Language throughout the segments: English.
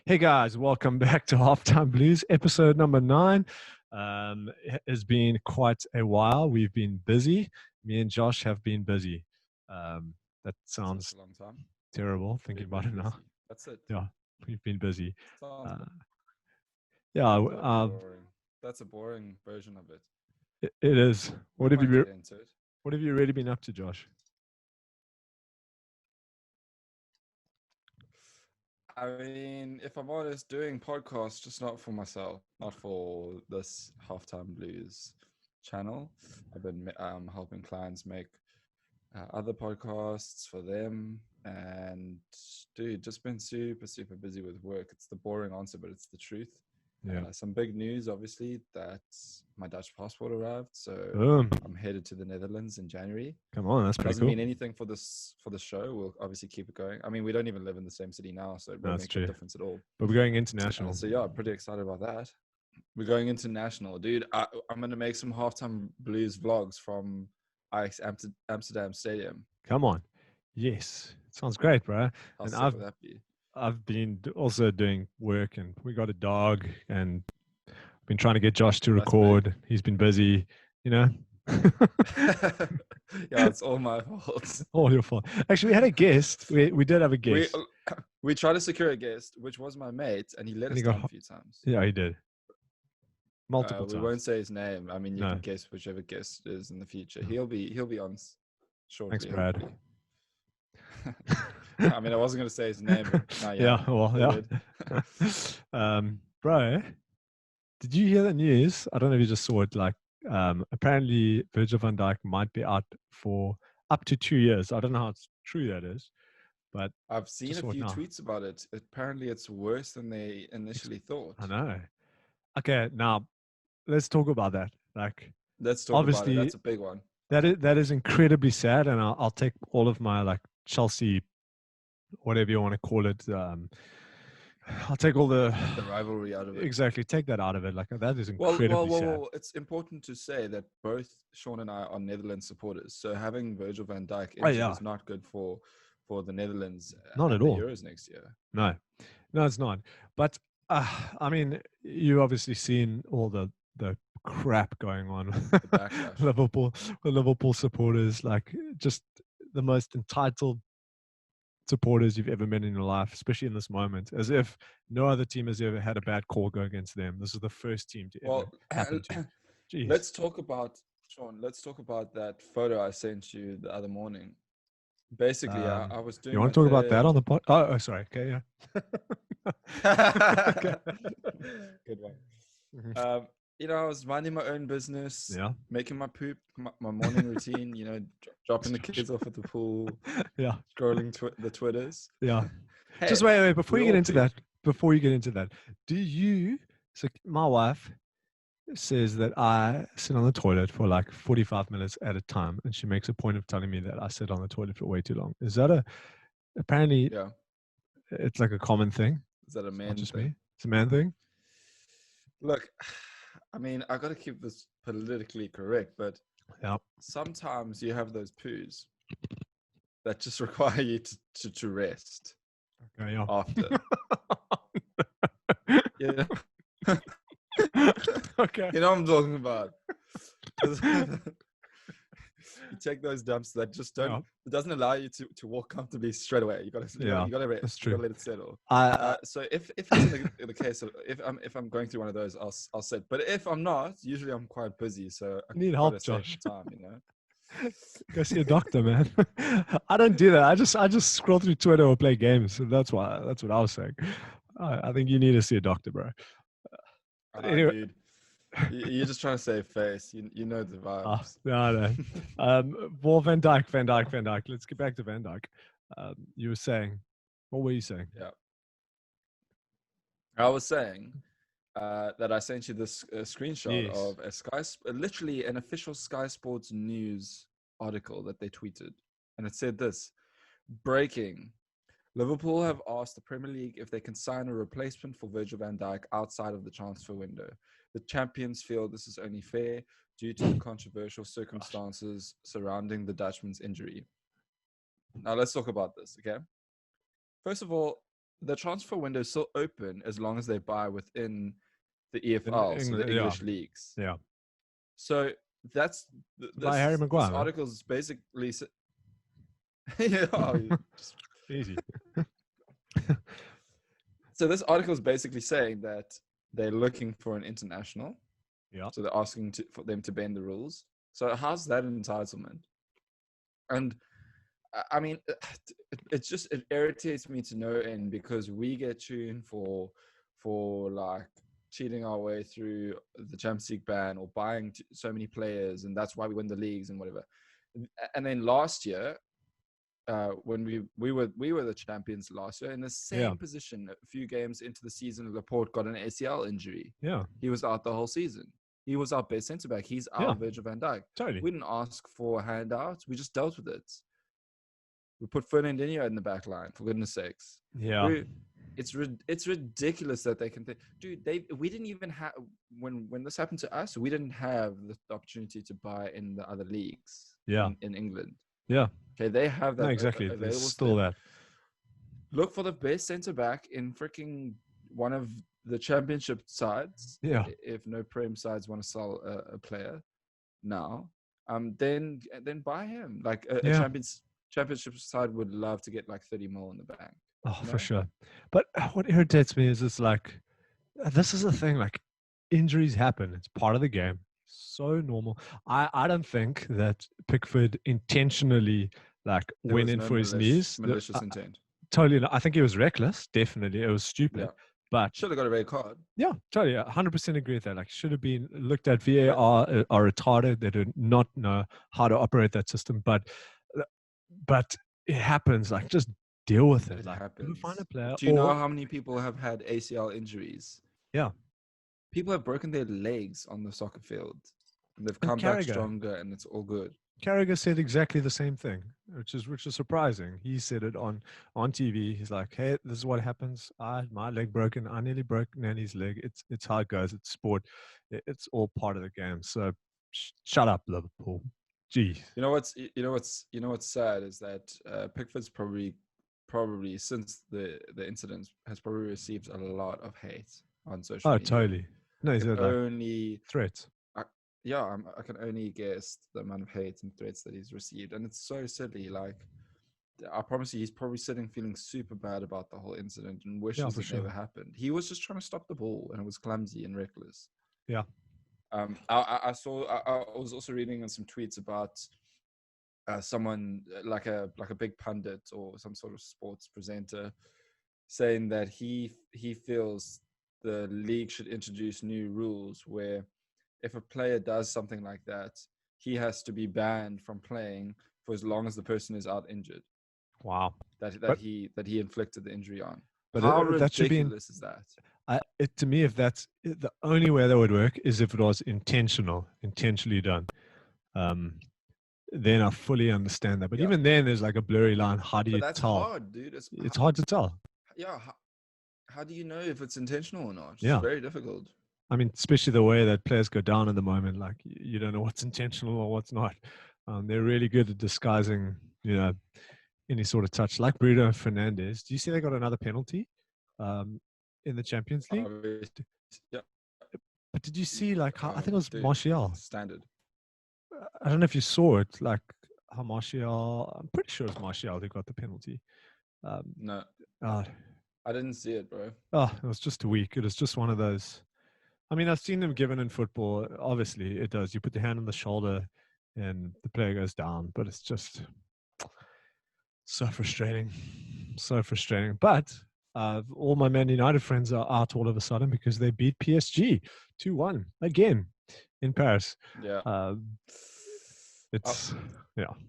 Hey guys, welcome back to Halftime Blues, episode number 9. It has been quite a while. We've been busy. Me and Josh have been busy. That Such sounds a long time. terrible thinking We've about been it now. busy. That's it. Yeah, we've been busy. Sounds Uh, yeah, boring. That's a boring version of it. it is. We won't get into it. What have you really been up to, Josh? I mean, if I'm honest, doing podcasts just not for myself, not for this Halftime Blues channel. I've been helping clients make other podcasts for them, and dude, just been super busy with work. It's the boring answer, but it's the truth. Yeah. Some big news, obviously, that my Dutch passport arrived, so Boom. I'm headed to the Netherlands in January. Come on, that's pretty Doesn't cool. mean anything for the show. We'll obviously keep it going. I mean, we don't even live in the same city now, so it won't That's make a true. difference at all. But we're going international. So yeah, I'm pretty excited about that. We're going international, dude. I'm gonna make some halftime blues vlogs from Ajax Amsterdam Stadium. Come on. Yes. Sounds great, bro. How And sick would that be? I've been also doing work, and we got a dog, and been trying to get Josh to That's big. record. He's been busy, you know. Yeah, it's all my fault. All your fault. Actually, we had a guest. We did have a We guest. we tried to secure a guest, which was my mate, and he let And us he down got a few times. Yeah, he did. Multiple We times. won't say his name. I mean, you No. can guess whichever guest it is in the future. No. He'll be on shortly. Thanks, Brad. I mean, I wasn't going to say his name, but now Yeah, well, yeah. Bro, did you hear the news? I don't know if you just saw it. Like, apparently Virgil van Dijk might be out for up to 2 years. I don't know how true that is, but I've seen a few tweets about it. Apparently, it's worse than they initially thought. I know. Okay, now let's talk about that. Like, let's talk about it. That's a big one. That is incredibly sad, and I'll take all of my like Chelsea, whatever you want to call it. I'll take all the rivalry out of it. Exactly, take that out of it. Like, that is incredibly sad. Well, it's important to say that both Sean and I are Netherlands supporters. So having Virgil van Dijk is not good for the Netherlands. Not at all. Euros next year. No, it's not. But I mean, you obviously seen all the crap going on with Liverpool supporters, like just the most entitled supporters you've ever met in your life, especially in this moment, as if no other team has ever had a bad call go against them. This is the first team to ever happen to. Jeez. Let's talk about that photo I sent you the other morning. Basically, I was doing. You want to talk about that on the pod? Oh, sorry. Okay, yeah. Okay. Good one. Mm-hmm. I was minding my own business, making my poop, my morning routine, dropping the kids off at the pool, scrolling the Twitters. Yeah. Hey, just wait, before you get into that, do you, so my wife says that I sit on the toilet for like 45 minutes at a time, and she makes a point of telling me that I sit on the toilet for way too long. Is that apparently, it's like a common thing? Is that a man thing? Just me? It's a man thing? Look, I mean, I got to keep this politically correct, but sometimes you have those poos that just require you to rest after. Yeah. Okay. You know what I'm talking about. You take those dumps that just don't. It doesn't allow you to walk comfortably straight away. You got to rest. That's true. You got to let it settle. So if it's in the case of if I'm going through one of those, I'll sit. But if I'm not, usually I'm quite busy. So I need help, Josh. Time, Go see a doctor, man. I don't do that. I just scroll through Twitter or play games. So that's what I was saying. I think you need to see a doctor, bro. Anyway. Dude. You're just trying to save face. You know the vibes. No. Well, Van Dijk. Let's get back to Van Dijk. You were saying, what were you saying? Yeah. I was saying that I sent you this screenshot of literally an official Sky Sports News article that they tweeted. And it said this: breaking. Liverpool have asked the Premier League if they can sign a replacement for Virgil van Dijk outside of the transfer window. The champions feel this is only fair due to the controversial circumstances surrounding the Dutchman's injury. Now, let's talk about this, okay? First of all, the transfer window is still open as long as they buy within the EFL, so the England, English leagues. Yeah. So that's By Harry Maguire. This article is basically yeah, easy. So this article is basically saying that they're looking for an international. Yeah. So they're asking for them to bend the rules. So how's that an entitlement? And I mean, it irritates me to no end because we get tuned for like cheating our way through the Champions League ban or buying so many players, and that's why we win the leagues and whatever. And then last year, when we were the champions last year in the same position, a few games into the season, Laporte got an ACL injury. Yeah, he was out the whole season. He was our best centre back. He's our Virgil van Dijk. Totally. We didn't ask for handouts. We just dealt with it. We put Fernandinho in the back line, for goodness sakes. Yeah. It's ridiculous that they can think, dude. We didn't even have when this happened to us. We didn't have the opportunity to buy in the other leagues. Yeah. In England. Yeah. Okay, they have that. No, exactly. There's still that. Look for the best centre back in freaking one of the championship sides. Yeah. If no Prem sides want to sell a player now, then buy him. Like a championship side would love to get like 30 mil in the bank. Oh, for sure. But what irritates me is it's like, this is the thing, like injuries happen. It's part of the game. So normal. I don't think that Pickford intentionally went in for his knees. Malicious intent. Totally. I think he was reckless. Definitely. It was stupid. Yeah. But should have got a red card. Yeah, totally. 100% agree with that. Like, should have been looked at. VAR are retarded. They do not know how to operate that system. But it happens. Like, just deal with it. Like, happens. Find a player. Do you know how many people have had ACL injuries? Yeah. People have broken their legs on the soccer field. And they've come back stronger, and it's all good. Carragher said exactly the same thing, which is surprising. He said it on TV. He's like, "Hey, this is what happens. My leg broken. I nearly broke Nanny's leg. It's how it goes. It's sport. It's all part of the game. So shut up, Liverpool. Gee." You know what's sad is that Pickford's probably since the incident has probably received a lot of hate on social media. Oh, totally. No, he's only threats. I can only guess the amount of hate and threats that he's received. And it's so silly. Like, I promise you, he's probably sitting feeling super bad about the whole incident and wishes it never happened. He was just trying to stop the ball, and it was clumsy and reckless. Yeah. I was also reading on some tweets about someone like a big pundit or some sort of sports presenter saying that he feels the league should introduce new rules where if a player does something like that, he has to be banned from playing for as long as the person is out injured. Wow. That he inflicted the injury on. But how ridiculous is that? To me, if that's the only way that would work is if it was intentionally done. Then I fully understand that. But even then, there's like a blurry line. How do you tell? That's hard, dude. It's hard to tell. Yeah. How do you know if it's intentional or not? It's very difficult. I mean, especially the way that players go down at the moment, like you don't know what's intentional or what's not. They're really good at disguising, any sort of touch. Like Bruno Fernandes. Do you see they got another penalty in the Champions League? Yeah. But did you see I think it was Martial. Standard. I don't know if you saw it, like how Martial. I'm pretty sure it's Martial who got the penalty. No. I didn't see it, bro. Oh, it was just weak. It was just one of those. I mean, I've seen them given in football. Obviously, it does. You put the hand on the shoulder and the player goes down. But it's just so frustrating. So frustrating. But all my Man United friends are out all of a sudden because they beat PSG 2-1 again in Paris. Yeah. I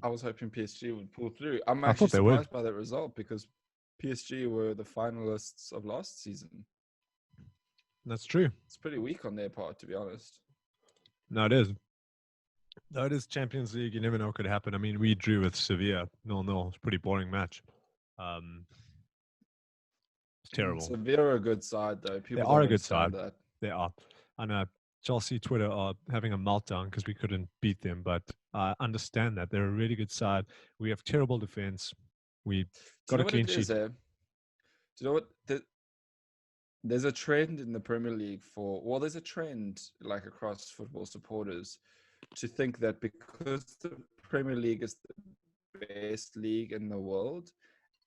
was hoping PSG would pull through. I'm actually surprised by that result because PSG were the finalists of last season. That's true. It's pretty weak on their part, to be honest. No, it is. Though it is Champions League, you never know what could happen. I mean, we drew with Sevilla 0-0. It's a pretty boring match. It's terrible. Sevilla are a good side, though. They are a good side. They are. I know Chelsea Twitter are having a meltdown because we couldn't beat them, but I understand that. They're a really good side. We have terrible defense. We got a clean sheet. Do you know what? There's a trend in the Premier League there's a trend like across football supporters to think that because the Premier League is the best league in the world,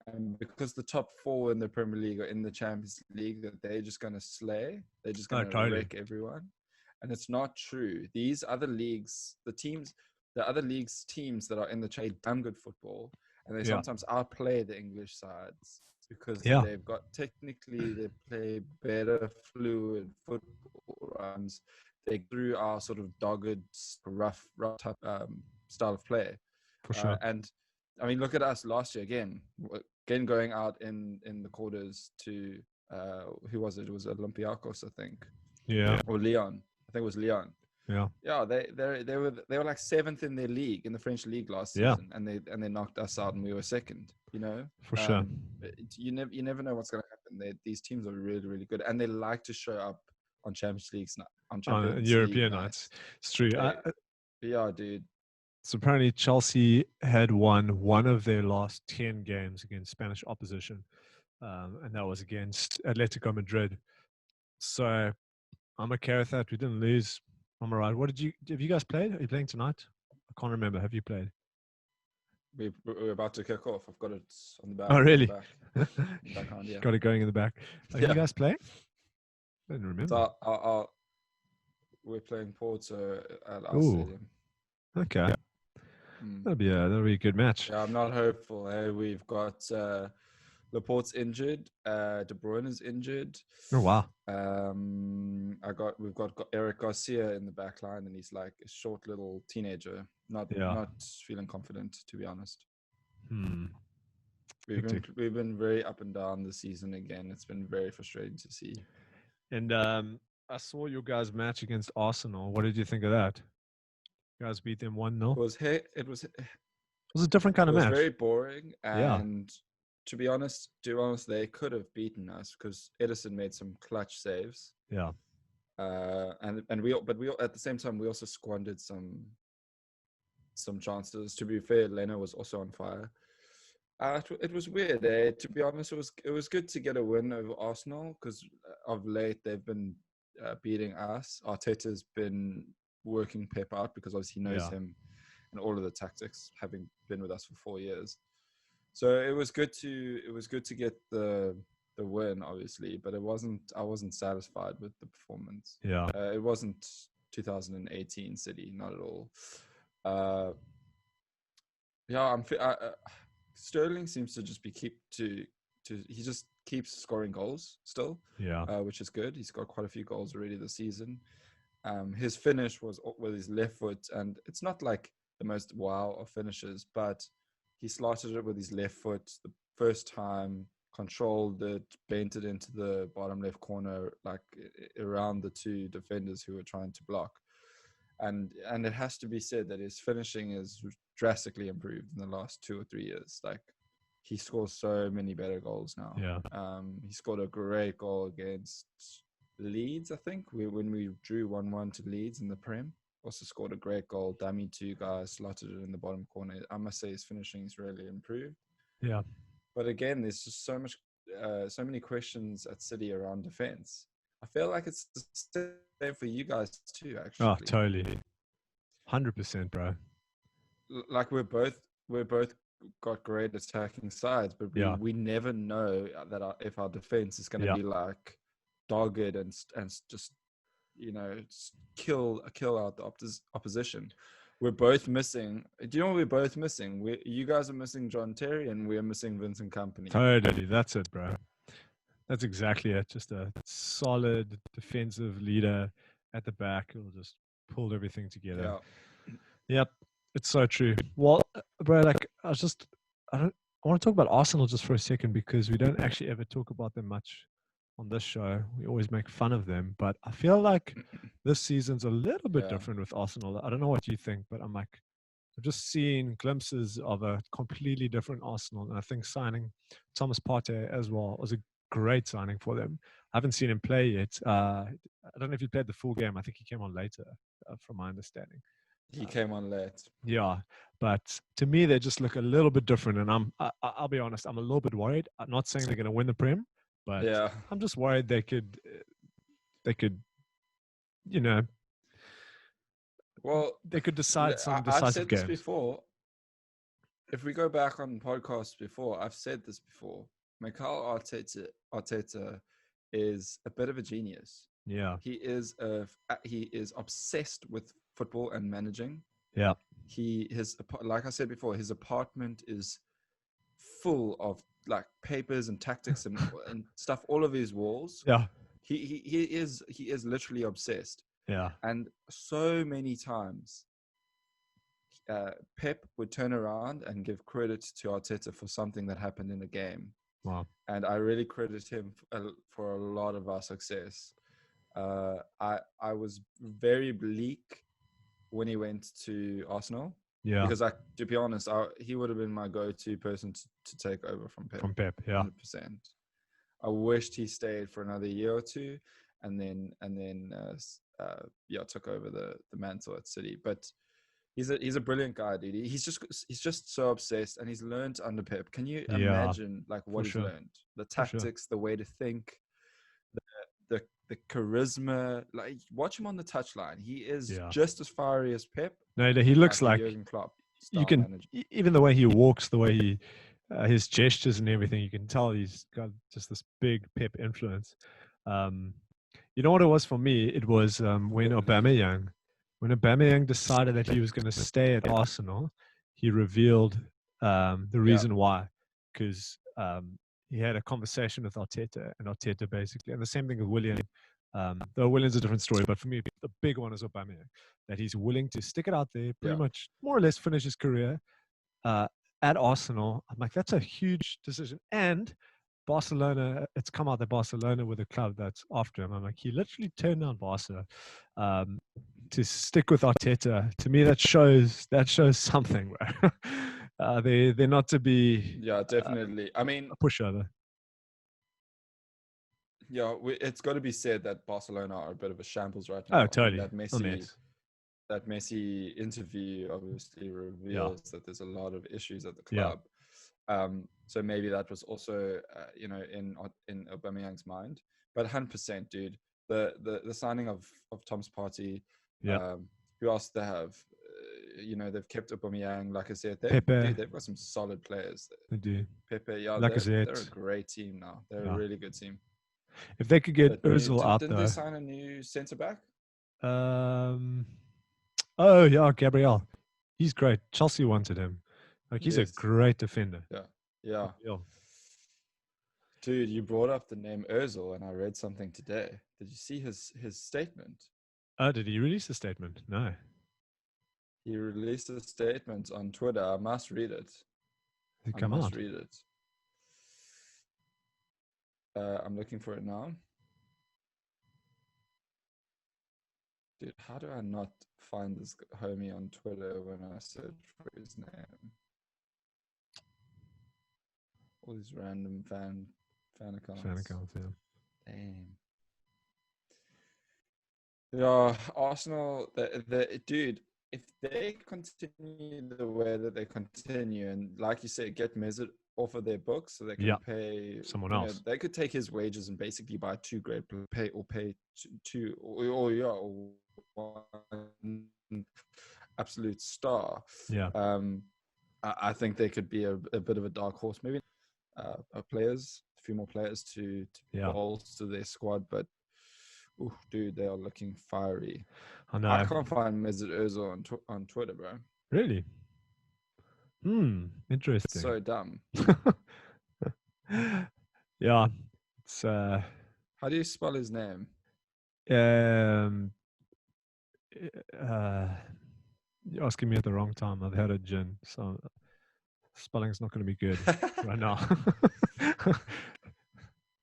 and because the top four in the Premier League are in the Champions League, that they're just going to slay. They're just going to wreck everyone. And it's not true. These other leagues, the other leagues teams that are in the trade, damn good football, and they sometimes outplay the English sides because they've got technically they play better fluid football runs. They through our sort of dogged, rough type style of play. For sure. And I mean, look at us last year again going out in the quarters to who was it? It was Olympiacos, I think. Yeah. Or Lyon. I think it was Lyon. Yeah. Yeah, they were like seventh in their league in the French league last season, and they knocked us out and we were second. You know, for sure. You never know what's going to happen. These teams are really, really good, and they like to show up on Champions Leagues on European nights. It's true. Yeah, dude. So apparently Chelsea had won one of their last 10 games against Spanish opposition, and that was against Atletico Madrid. So I'm okay with that. We didn't lose. I'm all right. Have you guys played? Are you playing tonight? I can't remember. Have you played? We're about to kick off. I've got it on the back. Oh, really? Background, yeah. Got it going in the back. Are you guys playing? I didn't remember. So we're playing Porto at our stadium. Okay. That'll be a good match. Yeah, I'm not hopeful. We've got Laporte's injured, De Bruyne is injured. Oh wow. We've got Eric Garcia in the back line, and he's like a short little teenager. Not feeling confident, to be honest. We've been very up and down this season again. It's been very frustrating to see. And I saw your guys' match against Arsenal. What did you think of that? You guys beat them 1-0. It was a different kind of match. It was very boring, and to be honest, they could have beaten us because Edison made some clutch saves. Yeah. And we at the same time we also squandered some chances. To be fair, Leno was also on fire. It was weird. To be honest, it was good to get a win over Arsenal because of late they've been beating us. Arteta's been working Pep out because obviously he knows him and all of the tactics, having been with us for 4 years. So it was good to get the win, obviously, but I wasn't satisfied with the performance. Yeah, it wasn't 2018 City, not at all. Sterling seems to just be he just keeps scoring goals still. Yeah, which is good. He's got quite a few goals already this season. His finish was with his left foot, and it's not like the most wow of finishes, but he slotted it with his left foot the first time, controlled it, bent it into the bottom left corner, like around the two defenders who were trying to block. And it has to be said that his finishing is drastically improved in the last 2 or 3 years. Like, he scores so many better goals now. Yeah. He scored a great goal against Leeds, I think, when we drew 1-1 to Leeds in the Prem. Also scored a great goal. Dummy 2 guys, slotted it in the bottom corner. I must say his finishing is really improved. Yeah. But again, there's just so many questions at City around defense. I feel like it's the same for you guys too, actually. Oh, totally. 100%, bro. Like we're both got great attacking sides, but we never know that if our defense is going to be like dogged and just kill out the opposition. We're both missing. Do you know what we're both missing? You guys are missing John Terry, and we're missing Vincent Kompany. Totally, that's it, bro. That's exactly it. Just a solid defensive leader at the back who'll just pull everything together. Yeah. Yep, it's so true. Well, bro, like I want to talk about Arsenal just for a second because we don't actually ever talk about them much on this show. We always make fun of them, but I feel like this season's a little bit different with Arsenal. I don't know what you think, but I've just seen glimpses of a completely different Arsenal, and I think signing Thomas Partey as well was a great signing for them. I haven't seen him play yet. I don't know if he played the full game. I think he came on later, from my understanding. He came on late. Yeah, but to me, they just look a little bit different, and I'll be honest, I'm a little bit worried. I'm not saying they're going to win the Prem, But yeah, I'm just worried they could, you know, well, they could decide some I've decisive said this games. before. If we go back on podcasts before, I've said this before. Mikel Arteta is a bit of a genius. Yeah. He is obsessed with football and managing. Yeah. Like I said before, his apartment is full of like papers and tactics and stuff all over his walls. Yeah. He is literally obsessed. Yeah. And so many times Pep would turn around and give credit to Arteta for something that happened in the game. Wow. And I really credit him for a lot of our success. I was very bleak when he went to Arsenal. Yeah. Because to be honest, he would have been my go-to person to take over from Pep. Yeah. 100%. I wished he stayed for another year or two, and then took over the mantle at City. But he's a brilliant guy, dude. He's just so obsessed, and he's learned under Pep. Can you imagine like what he's learned? The tactics, the way to think, the charisma. Like, watch him on the touchline. He is just as fiery as Pep. No, he looks like Jurgen Klopp. You can even the way he walks, the way he his gestures and everything. You can tell he's got just this big Pep influence. You know what it was for me? It was when Aubameyang decided that he was going to stay at Arsenal. He revealed the reason why, because he had a conversation with Arteta, and Arteta basically, and the same thing with Willian. Though Willian's a different story, but for me, the big one is Aubameyang, that he's willing to stick it out there, pretty much more or less finish his career at Arsenal. I'm like, that's a huge decision. And Barcelona, it's come out that Barcelona were the club that's after him. I'm like, he literally turned down Barca to stick with Arteta. To me, that shows something, bro. They're not to be definitely. I mean, a pushover. Yeah, it's got to be said that Barcelona are a bit of a shambles right now. Oh, totally. I mean, that Messi interview obviously reveals that there's a lot of issues at the club. So maybe that was also, in Aubameyang's mind. But 100%, dude, the signing of Tom's Partey. Who else they have? They've kept Aubameyang. Like I said, they've got some solid players. They do. Pepe, they're a great team now. They're a really good team. If they could get Ozil out didn't they sign a new centre back? Oh yeah, Gabriel. He's great. Chelsea wanted him. Like, he's a great defender. Yeah. Dude, you brought up the name Ozil, and I read something today. Did you see his statement? Did he release a statement? No. He released a statement on Twitter. I must read it. I must read it. I'm looking for it now. Dude, how do I not find this homie on Twitter when I search for his name? All these random fan accounts. Damn. Yeah, Arsenal, dude, if they continue the way that they continue, and like you said, get Mesut off of their books so they can pay someone else. They could take his wages and basically buy two great pay one absolute star. I think they could be a bit of a dark horse, maybe a few more players to bolster their squad, but dude, they are looking fiery. I know. I can't find Mesut Ozil on Twitter, bro. Really? Interesting. It's so dumb. Yeah. It's how do you spell his name? You're asking me at the wrong time. I've had a gin, so spelling's not going to be good right now.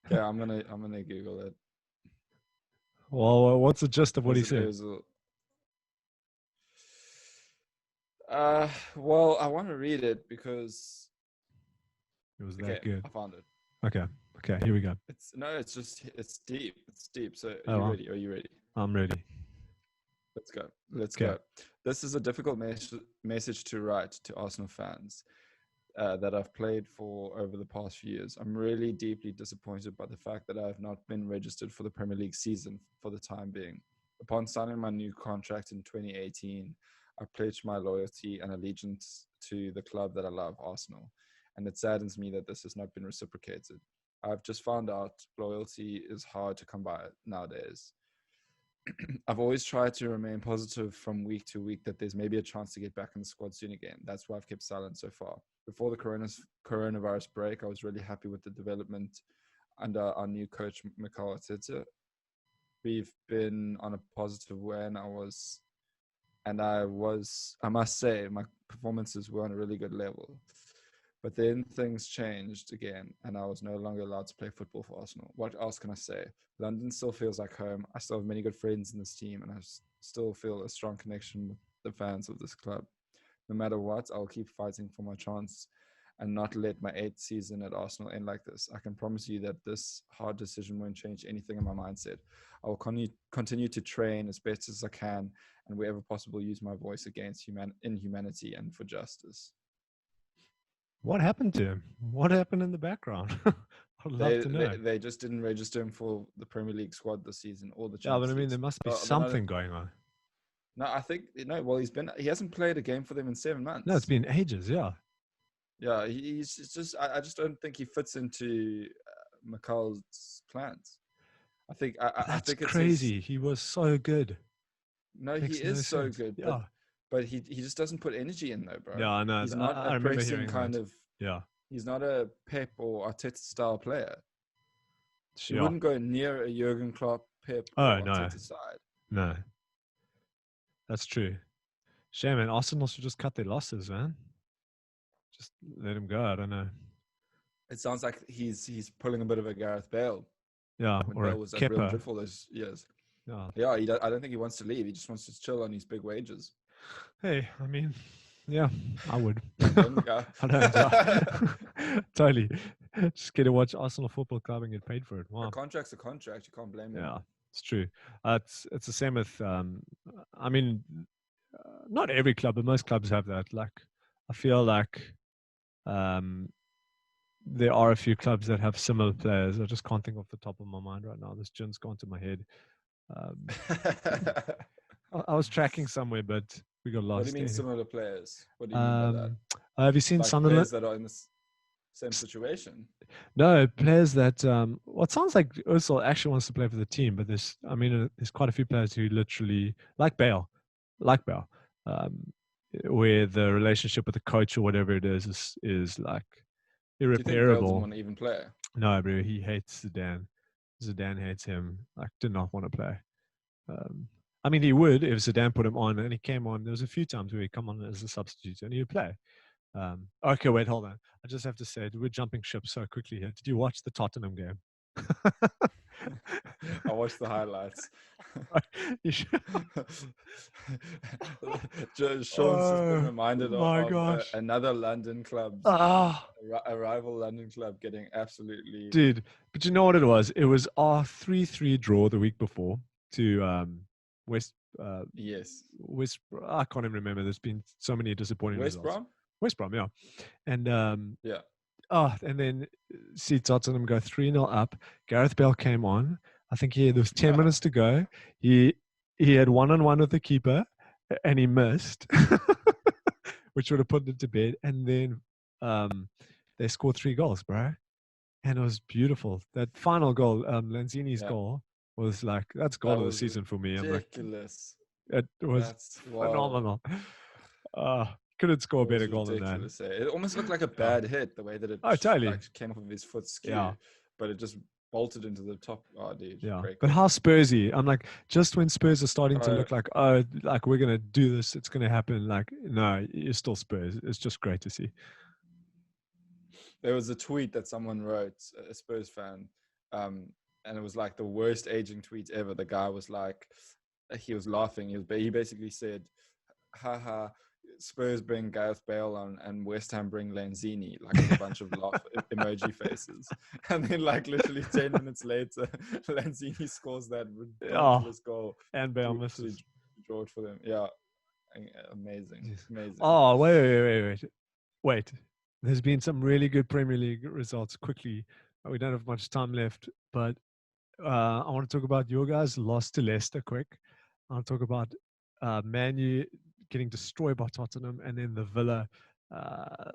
Okay, I'm gonna Google it. Well, what's the gist of what he said? Well, I want to read it because it was that good. I found it. Okay, here we go. It's deep. It's deep. So are you ready? I'm ready. Let's go. This is a difficult message to write to Arsenal fans. that I've played for over the past few years. I'm really deeply disappointed by the fact that I have not been registered for the Premier League season for the time being. Upon signing my new contract in 2018, I pledged my loyalty and allegiance to the club that I love, Arsenal, and it saddens me that this has not been reciprocated. I've just found out loyalty is hard to come by nowadays. I've always tried to remain positive from week to week that there's maybe a chance to get back in the squad soon again. That's why I've kept silent so far. Before the coronavirus break, I was really happy with the development under our new coach, Mikel Arteta. We've been on a positive way, and I must say, my performances were on a really good level. But then things changed again, and I was no longer allowed to play football for Arsenal. What else can I say? London still feels like home. I still have many good friends in this team, and I still feel a strong connection with the fans of this club. No matter what, I'll keep fighting for my chance and not let my 8th season at Arsenal end like this. I can promise you that this hard decision won't change anything in my mindset. I will continue to train as best as I can, and wherever possible, use my voice against inhumanity and for justice. What happened to him? What happened in the background? I'd love to know. They just didn't register him for the Premier League squad this season or the Champions League. Yeah, but I mean, there must be something going on. No, I think well, he hasn't played a game for them in 7 months. No, it's been ages. Yeah. Yeah, he's just. I just don't think he fits into Mikel's plans. I think it's crazy. He was so good. No, he is so good. Yeah. But he just doesn't put energy in though, bro. Yeah, I know. He's not a pressing kind that. of. Yeah. He's not a Pep or Arteta style player. He wouldn't go near a Jurgen Klopp, Pep, or Arteta side. No. That's true. Shame, man. Arsenal should just cut their losses, man. Just let him go. I don't know. It sounds like he's pulling a bit of a Gareth Bale. Yeah, when or Bale was at Real Madrid for those years. Yeah. I don't think he wants to leave. He just wants to chill on his big wages. Hey, I mean, yeah, I would. I don't. Totally. Just get to watch Arsenal Football Club and get paid for it. Wow. A contract's a contract. You can't blame them. Yeah, it's true. It's the same with. I mean, not every club, but most clubs have that. Like, I feel like there are a few clubs that have similar players. I just can't think off the top of my mind right now. This gin's gone to my head. I was tracking somewhere, but we got lost. What do you mean similar players? What do you mean by that? Have you seen Sunderland? Players that are in the same situation? No, players that. It sounds like Ursula actually wants to play for the team, but there's quite a few players who literally like Bale, where the relationship with the coach or whatever it is like irreparable. Do you think Bale doesn't want to even play? No, bro, he hates Zidane. Zidane hates him. Like, did not want to play. I mean, he would if Zidane put him on, and he came on. There was a few times where he'd come on as a substitute and he would play. Okay, wait, hold on. I just have to say, we're jumping ship so quickly here. Did you watch the Tottenham game? I watched the highlights. Sean's just been reminded of another London club, a rival London club getting absolutely... Dude, but you know what it was? It was our 3-3 draw the week before to West... yes. West... I can't even remember. There's been so many disappointing results. West Brom, yeah. And yeah. And then see Tottenham go 3-0 up. Gareth Bale came on. I think there was 10 minutes to go. He had one-on-one with the keeper, and he missed, which would have put it to bed. And then they scored 3 goals, bro. And it was beautiful. That final goal, Lanzini's goal, was like, that's goal of the season for me. Ridiculous. It was phenomenal. Couldn't score a better goal than that. It almost looked like a bad hit, the way that it totally came off of his foot skew, but it just bolted into the top. Oh, dude. Yeah. But how Spursy? I'm like, just when Spurs are starting to look like, like we're going to do this, it's going to happen. Like, no, you're still Spurs. It's just great to see. There was a tweet that someone wrote, a Spurs fan, and it was like the worst aging tweet ever. The guy was like, he was laughing. He basically said, haha, Spurs bring Gareth Bale on and West Ham bring Lanzini, like a bunch of laugh emoji faces. And then like literally 10 minutes later, Lanzini scores that ridiculous goal. And Bale misses. George for them. Yeah. Amazing. Oh, wait. There's been some really good Premier League results quickly. We don't have much time left, but I want to talk about your guys' loss to Leicester quick. I want to talk about Man U getting destroyed by Tottenham, and then the Villa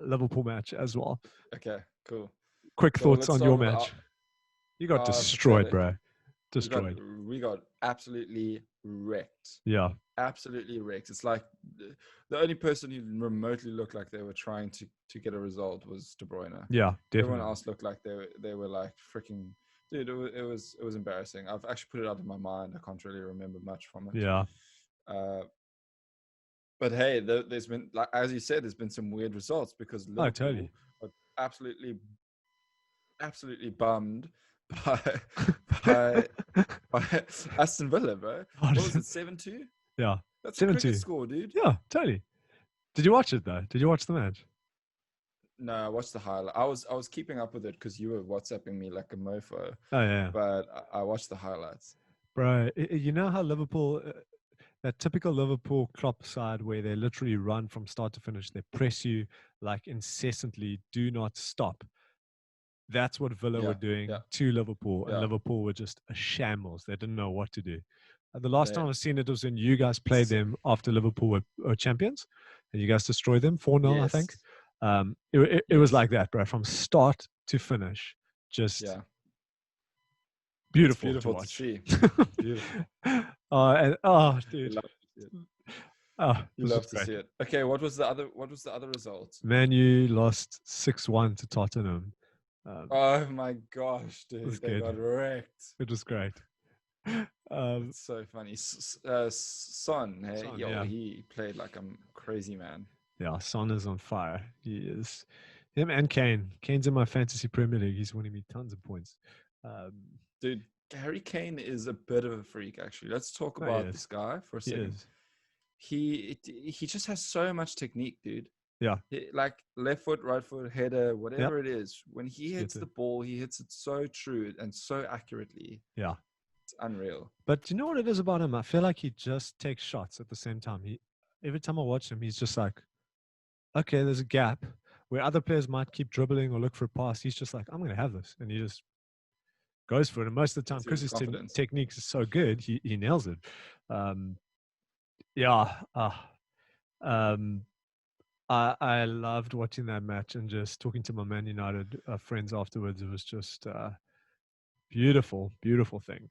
Liverpool match as well. Okay, cool. Quick So thoughts let's on start your with match. You got destroyed, pathetic. bro. Destroyed. We got absolutely wrecked. Yeah. Absolutely wrecked. It's like the only person who remotely looked like they were trying to get a result was De Bruyne. Yeah, definitely. Everyone else looked like they were like freaking dude. It was embarrassing. I've actually put it out of my mind. I can't really remember much from it. Yeah. But hey, there's been, like as you said, there's been some weird results because Liverpool totally. are absolutely bummed by Aston Villa, bro. What was it, 7-2? Yeah. That's 7-2. A cricket score, dude. Yeah, totally. Did you watch it though? Did you watch the match? No, I watched the highlight. I was keeping up with it because you were WhatsApping me like a mofo. Oh yeah. But I watched the highlights. Bro, you know how Liverpool, that typical Liverpool Klopp side where they literally run from start to finish, they press you like incessantly, do not stop. That's what Villa were doing to Liverpool, and Liverpool were just a shambles. They didn't know what to do. The last time I've seen it was when you guys played them after Liverpool were champions, and you guys destroyed them 4-0, I think. It was like that, bro, from start to finish. Just beautiful to watch. See. Beautiful. Dude. You love to see it. Okay, what was the other result? Man U lost 6-1 to Tottenham. Oh my gosh, dude! They got wrecked. It was great. It's so funny. Son, hey, he played like a crazy man. Yeah, Son is on fire. He is. Him and Kane. Kane's in my fantasy Premier League. He's winning me tons of points. Dude, Harry Kane is a bit of a freak, actually. Let's talk about this guy for a second. He just has so much technique, dude. Yeah. Like left foot, right foot, header, whatever it is. When he hits the ball, he hits it so true and so accurately. Yeah. It's unreal. But you know what it is about him? I feel like he just takes shots at the same time. Every time I watch him, he's just like, okay, there's a gap where other players might keep dribbling or look for a pass. He's just like, I'm going to have this. And he just goes for it. And most of the time, because his technique is so good, he nails it. I loved watching that match and just talking to my Man United friends afterwards. It was just beautiful, beautiful thing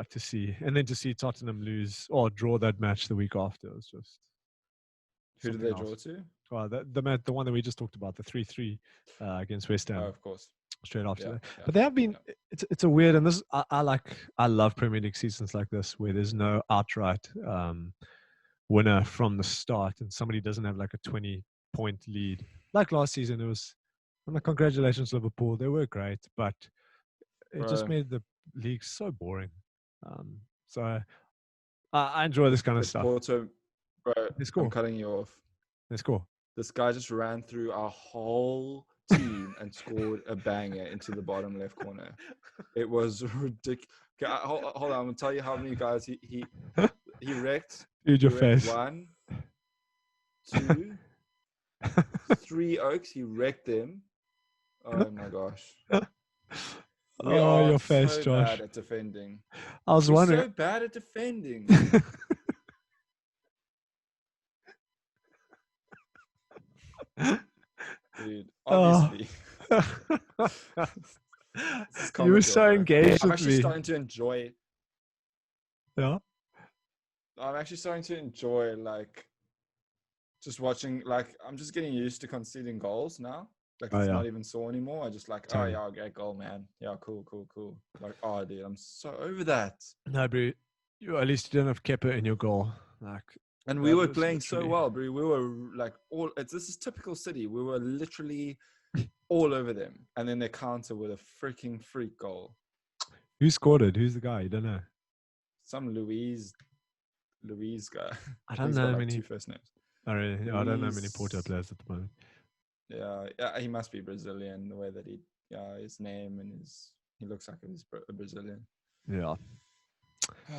to see. And then to see Tottenham lose or draw that match the week after, it was just. Who did they draw to? Well, the one that we just talked about, the 3-3 against West Ham. Oh, of course. Straight after that. But they have been, it's a weird, and this, I love Premier League seasons like this where there's no outright winner from the start and somebody doesn't have like a 20-point lead. Like last season, it was, I'm like, congratulations, Liverpool. They were great, but it just made the league so boring. So I enjoy this kind of stuff. Bro, I'm cutting you off. Let's go. This guy just ran through our whole team and scored a banger into the bottom left corner. It was ridiculous. Hold on, I'm gonna tell you how many guys he wrecked. Dude, your face. 1, 2, 3 Oaks. He wrecked them. Oh my gosh. Your face, so Josh. Bad at defending. I was wondering. So bad at defending. Dude, obviously. You were so engaged with me. I'm actually starting to enjoy it. Yeah. I'm actually starting to enjoy like just watching. Like I'm just getting used to conceding goals now. Like it's not even sore anymore. I just like, great goal, man. Yeah, cool. Like, dude, I'm so over that. No, bro. At least you don't have Kepa in your goal. Like. And we were playing so well, bro. We were like this is typical City. We were literally all over them. And then they counter with a freaking freak goal. Who scored it? Who's the guy? You don't know. Some Louise guy. I don't know many. 2 first names. Oh, really? Luis... I don't know many Porto players at the moment. Yeah, he must be Brazilian. The way that his name and he looks like he's a Brazilian. Yeah.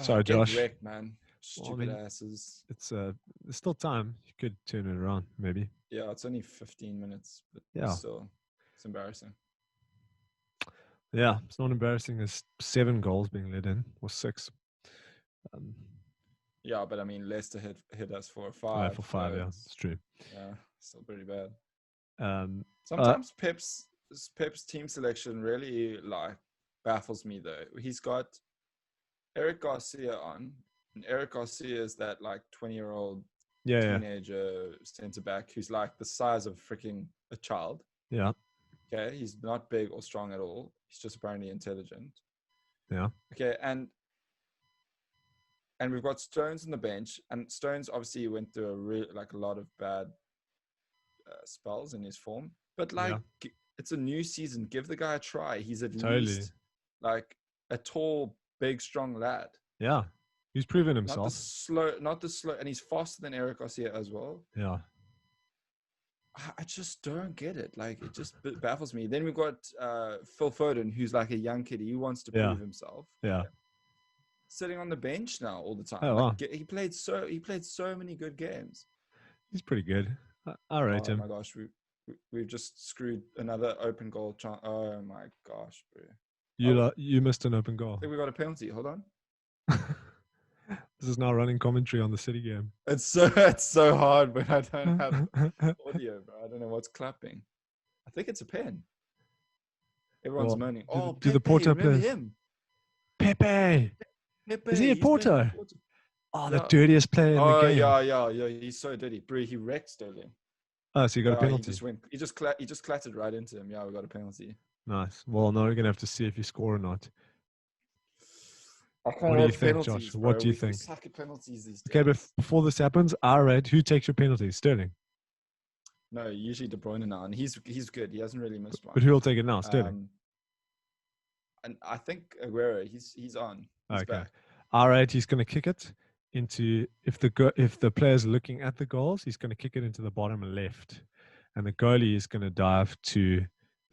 Sorry, Josh. Wrecked, man. Stupid asses. It's there's still time. You could turn it around, maybe. Yeah, it's only 15 minutes, but still, it's embarrassing. Yeah, it's not embarrassing. There's 7 goals being let in, or 6. Yeah, but I mean, Leicester hit us for 5. For 5, yeah, it's true. Yeah, still pretty bad. Sometimes Pep's team selection really baffles me though. He's got Eric Garcia on, and Eric Garcia is that 20-year-old teenager centre back who's like the size of freaking a child. Yeah. Okay, he's not big or strong at all. He's just apparently intelligent. Yeah. Okay, and we've got Stones on the bench, and Stones obviously went through a lot of bad spells in his form. But it's a new season. Give the guy a try. He's at least a tall, big, strong lad. Yeah, he's proven himself. Not the slow, and he's faster than Eric Garcia as well. Yeah. I just don't get it. It just baffles me. Then we've got Phil Foden, who's like a young kid. He wants to prove himself. Yeah. Sitting on the bench now all the time. Oh, wow. He played so many good games. He's pretty good. I rate him. Oh my gosh, we've just screwed another open goal chance. Oh my gosh, bro. You missed an open goal. I think we got a penalty. Hold on. This is now running commentary on the City game. It's so hard when I don't have audio, bro. I don't know what's clapping. I think it's a pen. Everyone's moaning. Do the Porto players? Him? Pepe. Is he a Porto? The dirtiest player in the game. Yeah. He's so dirty, bro. He wrecked Sterling. Oh, so you got a penalty. He just clattered right into him. Yeah, we got a penalty. Nice. Well, now we're gonna have to see if you score or not. What do you think, Josh? What do you think? We suck at penalties these days. Okay, but before this happens, I rate who takes your penalties. Sterling. No, usually De Bruyne now, and he's good. He hasn't really missed one. But who will take it now? Sterling. And I think Aguero. He's on. He's back. All right, he's going to kick it into if the player's looking at the goals, he's going to kick it into the bottom left, and the goalie is going to dive to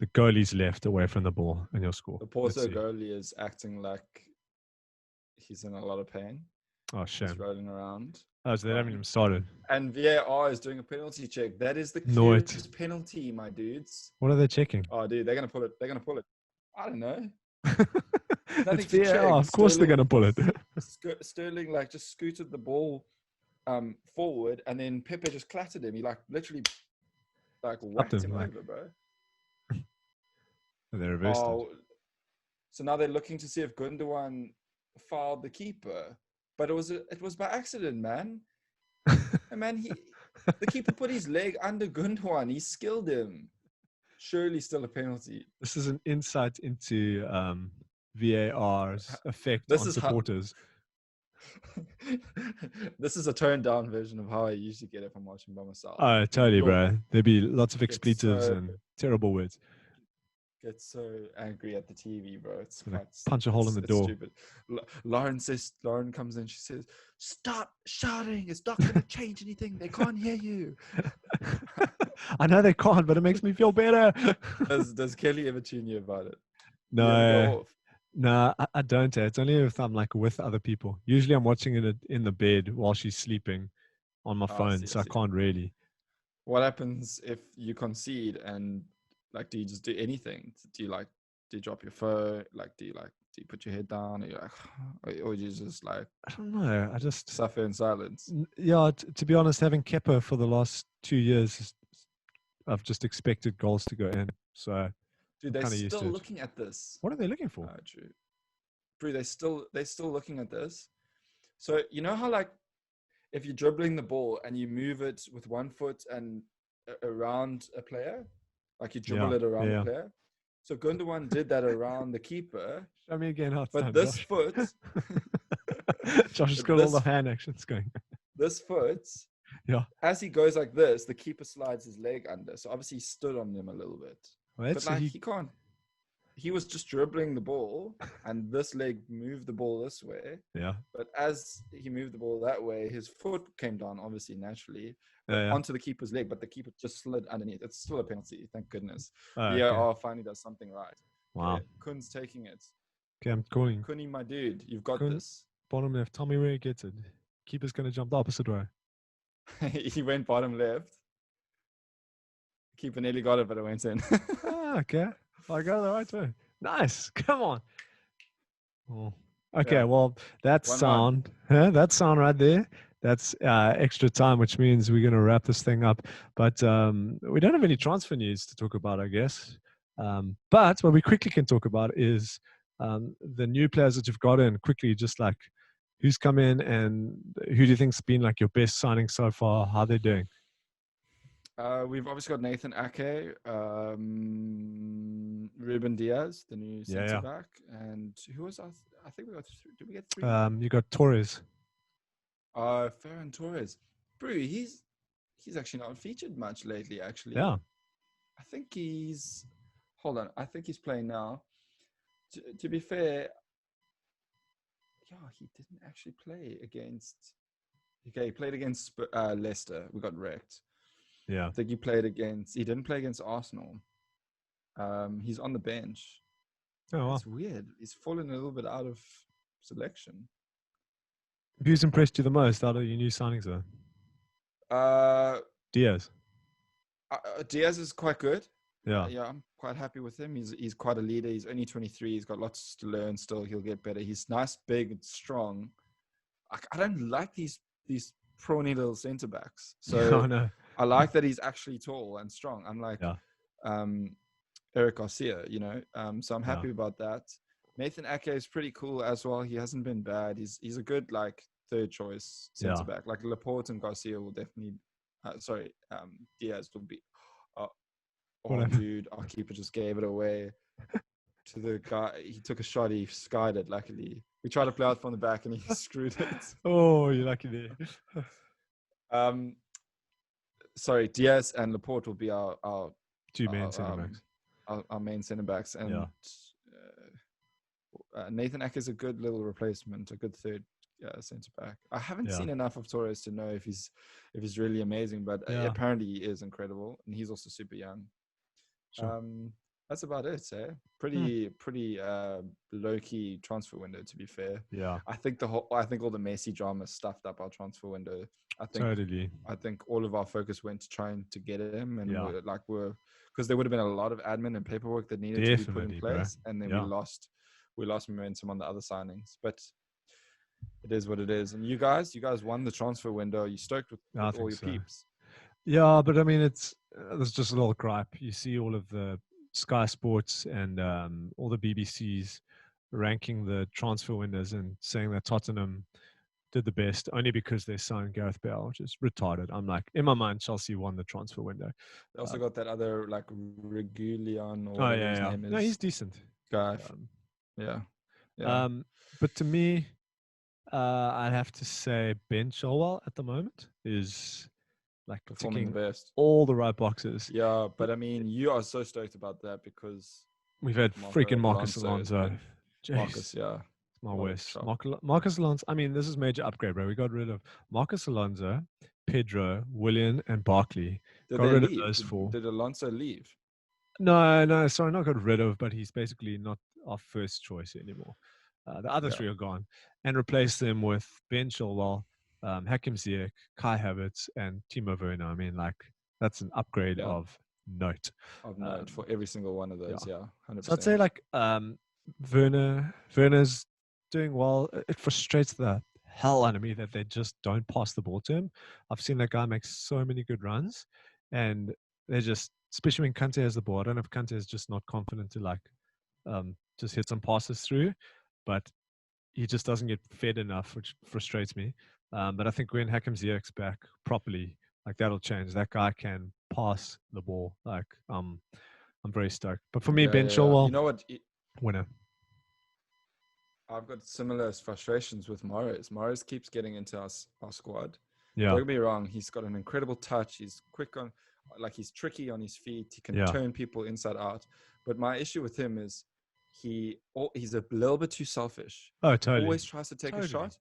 the goalie's left away from the ball, and you'll score. The Porto goalie is acting like he's in a lot of pain. Oh, shame. He's rolling around. Oh, so they haven't even started. And VAR is doing a penalty check. That is the clearest penalty, my dudes. What are they checking? Oh, dude, they're gonna pull it. I don't know. It's VAR. Of course, they're gonna pull it. Sterling just scooted the ball forward, and then Pepe just clattered him. He literally whacked him over, bro. And they reversed it. So now they're looking to see if Gundogan fouled the keeper, but it was by accident, man. And man, the keeper put his leg under Gundogan. He skilled him. Surely still a penalty. This is an insight into VAR's effect on supporters. This is a toned down version of how I usually get it from watching by myself. Oh, totally, bro. There'd be lots of expletives and terrible words. Get so angry at the TV, bro. It's punch a hole in the door. Stupid. Lauren comes in. She says, "Stop shouting! It's not going to change anything. They can't hear you." I know they can't, but it makes me feel better. Does Kelly ever tune you about it? No, I don't. It's only if I'm with other people. Usually, I'm watching it in the bed while she's sleeping on my phone, I can't really. What happens if you concede and? Do you just do anything? Do you drop your phone? Do you put your head down? Or you just I don't know. I just suffer in silence. Yeah, to be honest, having Kepa for the last 2 years, I've just expected goals to go in. So, dude, they're still looking at this. What are they looking for? True. Bro, they're still looking at this. So you know how if you're dribbling the ball and you move it with one foot and around a player. You dribble it around the player. So Gundogan did that around the keeper. Show me again how it's done, this Josh. Foot... Josh has got all the hand actions going. This foot, as he goes like this, the keeper slides his leg under. So obviously he stood on him a little bit. Well, but he can't. He was just dribbling the ball, and this leg moved the ball this way. Yeah. But as he moved the ball that way, his foot came down, obviously, naturally, onto the keeper's leg, but the keeper just slid underneath. It's still a penalty, thank goodness. Finally does something right. Wow. Okay, Kun's taking it. Okay, I'm calling. Kuni, my dude, you've got Kun, this. Bottom left. Tell me where he gets it. keeper's going to jump the opposite way. He went bottom left. Keeper nearly got it, but it went in. Okay. I got it the right way. Nice. Come on. Oh. Okay, well, that's sound. Huh? That sound right there. That's extra time, which means we're going to wrap this thing up. But we don't have any transfer news to talk about, I guess. But what we quickly can talk about is the new players that you've got in. Quickly, just like who's come in and who do you think's been like your best signing so far? How they're doing? We've obviously got Nathan Ake, Ruben Diaz, the new centre back, and who was I think we got. Did we get 3? You got Torres. Ferran Torres. Bro, he's actually not featured much lately. Actually, yeah. I think he's. Hold on, I think he's playing now. To be fair, he didn't actually play against. Okay, he played against Leicester. We got wrecked. Yeah. I think he didn't play against Arsenal. He's on the bench. Oh, wow. That's weird. He's fallen a little bit out of selection. Who's impressed you the most out of your new signings, though? Diaz. Diaz is quite good. Yeah. I'm quite happy with him. He's quite a leader. He's only 23. He's got lots to learn still. He'll get better. He's nice, big, and strong. I don't like these prawny little centre backs. So no. I like that he's actually tall and strong. I'm like Eric Garcia, so I'm happy about that. Nathan Ake is pretty cool as well. He hasn't been bad. He's a good like third choice centre back. Like Laporte and Garcia will definitely. Diaz will be. Dude, our keeper just gave it away to the guy. He took a shot. He skied it. Luckily, we tried to play out from the back and he screwed it. Oh, you're lucky there. Sorry, Diaz and Laporte will be our two main centre backs. Our main centre backs, and Nathan Ake is a good little replacement, a good third centre back. I haven't seen enough of Torres to know if he's really amazing, but apparently he is incredible, and he's also super young. Sure. That's about it. Pretty low key transfer window, to be fair. Yeah. I think all the Messi drama stuffed up our transfer window. I think all of our focus went to trying to get him, and we're because there would have been a lot of admin and paperwork that needed to be put in place, and then we lost momentum on the other signings. But it is what it is. And you guys won the transfer window. You stoked with all your peeps. Yeah, but I mean, there's just a little gripe. You see all of the Sky Sports and all the BBCs ranking the transfer windows and saying that Tottenham did the best only because they signed Gareth Bale, which is retarded. I'm like, in my mind, Chelsea won the transfer window. They also got that other like Regulion or whatever his name is. No, he's decent. Guy. But to me, I'd have to say Ben Chilwell at the moment is like performing the best. All the right boxes. Yeah, but I mean, you are so stoked about that because we've had freaking Marcus Alonso. Marcus, it's my worst. Marcus Alonso. I mean, this is major upgrade, bro. We got rid of Marcus Alonso, Pedro, Willian, and Barkley. Got rid of those four. Did Alonso leave? No, sorry, not got rid of, but he's basically not our first choice anymore. The other three are gone, and replaced them with Ben Chilwell, Hakim Ziyech, Kai Havertz, and Timo Werner. I mean, like that's an upgrade of note. For every single one of those, 100%. So I'd say like Werner's doing well. It frustrates the hell out of me that they just don't pass the ball to him. I've seen that guy make so many good runs, and they're just, especially when Kante has the ball. I don't know if Kante is just not confident to like just hit some passes through, but he just doesn't get fed enough, which frustrates me. But I think when Hakim Ziyech's back properly, like that'll change. That guy can pass the ball. Like I'm very stoked. But for me, Ben Chilwell, you know what? Winner. I've got similar frustrations with Mahrez. Mahrez keeps getting into our squad. Yeah. Don't get me wrong. He's got an incredible touch. He's quick on, like he's tricky on his feet. He can turn people inside out. But my issue with him is he's a little bit too selfish. Oh, totally. He always tries to take a shot.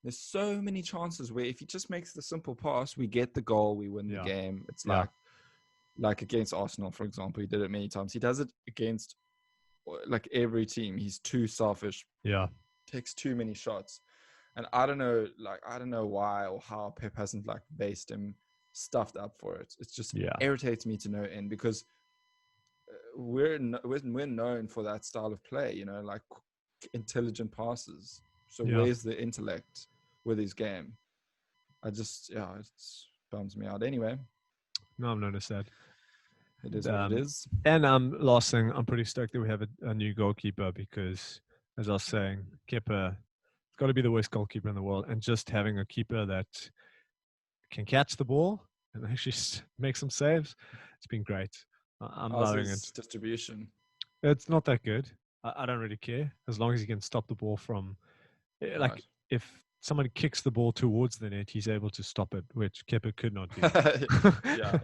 There's so many chances where if he just makes the simple pass, we get the goal, we win the game. It's like against Arsenal, for example. He did it many times. He does it against like every team. He's too selfish. Yeah. Takes too many shots. And I don't know why or how Pep hasn't like based him stuffed up for it. It just irritates me to no end, because we're known for that style of play, you know, like intelligent passes. So where's the intellect with his game? I just, it bums me out. Anyway, no, I've noticed that. It is what it is. And last thing, I'm pretty stoked that we have a new goalkeeper, because, as I was saying, Kepa, it's got to be the worst goalkeeper in the world, and just having a keeper that can catch the ball and actually make some saves, it's been great. I'm loving it. Distribution. It's not that good. I don't really care, as long as he can stop the ball from, like, if somebody kicks the ball towards the net, he's able to stop it, which Kepa could not do.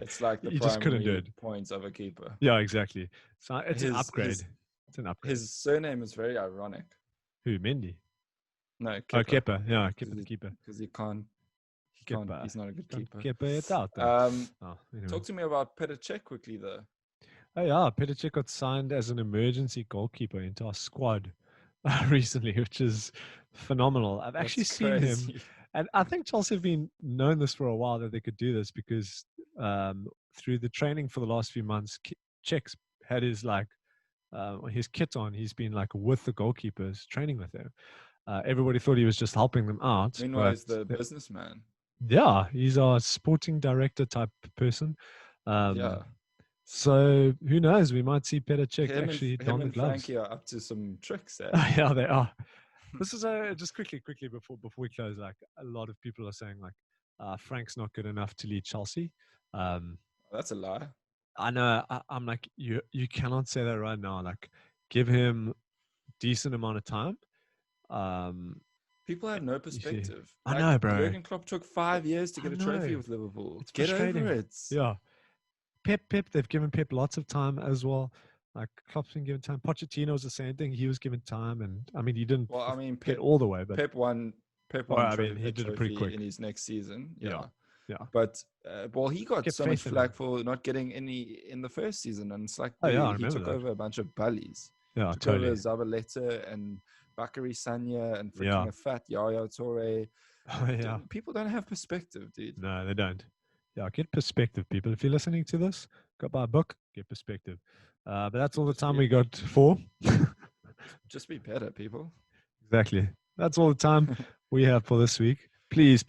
It's like the he just couldn't do it. Points of a keeper. Yeah, exactly. So it's an upgrade. It's an upgrade. His surname is very ironic. Who, Mendy? No, Kepa. Oh, Kepa. Yeah, Kepa the keeper. Because he can't. He's not a good keeper. Kepa it out. Anyway. Talk to me about Petr Cech quickly, though. Oh yeah, Petr Cech got signed as an emergency goalkeeper into our squad recently, which is phenomenal. I've actually seen him, and I think Chelsea have been known this for a while, that they could do this, because through the training for the last few months, Cech's had his kit on. He's been like with the goalkeepers, training with them. Everybody thought he was just helping them out. Meanwhile, he's the businessman. Yeah, he's our sporting director type person. So who knows? We might see Petr Cech actually don the gloves. Frankie are up to some tricks there. Yeah, they are. This is just quickly before we close. Like, a lot of people are saying, like, Frank's not good enough to lead Chelsea. That's a lie. I know. I'm like, you cannot say that right now. Like, give him decent amount of time. People have no perspective. I know, bro. Jurgen Klopp took 5 years to get a trophy with Liverpool. Get over it. Yeah. Pep, they've given Pep lots of time as well. Like, Klopp's been given time. Pochettino was the same thing. He was given time, and I mean, he didn't get all the way. But Pep won. He did it pretty quick in his next season. Yeah. But he got so much flack for not getting any in the first season, and it's like he took over a bunch of bullies. Yeah, took totally. over Zabaleta and Bakary Sanya and freaking a fat Yaya Toure. People don't have perspective, dude. No, they don't. Yeah, get perspective, people. If you're listening to this, go buy a book, get perspective. But that's all the time we got for. Just be better, people. Exactly. That's all the time we have for this week. Please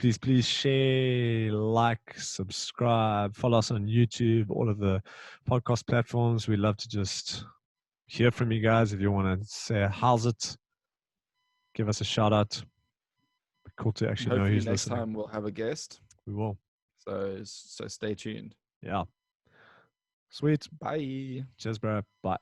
share, like, subscribe, follow us on YouTube, all of the podcast platforms. We love to just hear from you guys. If you want to say, how's it? Give us a shout out. Cool to actually know who's listening. Next time we'll have a guest. We will. So stay tuned. Yeah. Sweet. Bye. Cheers, bro. Bye.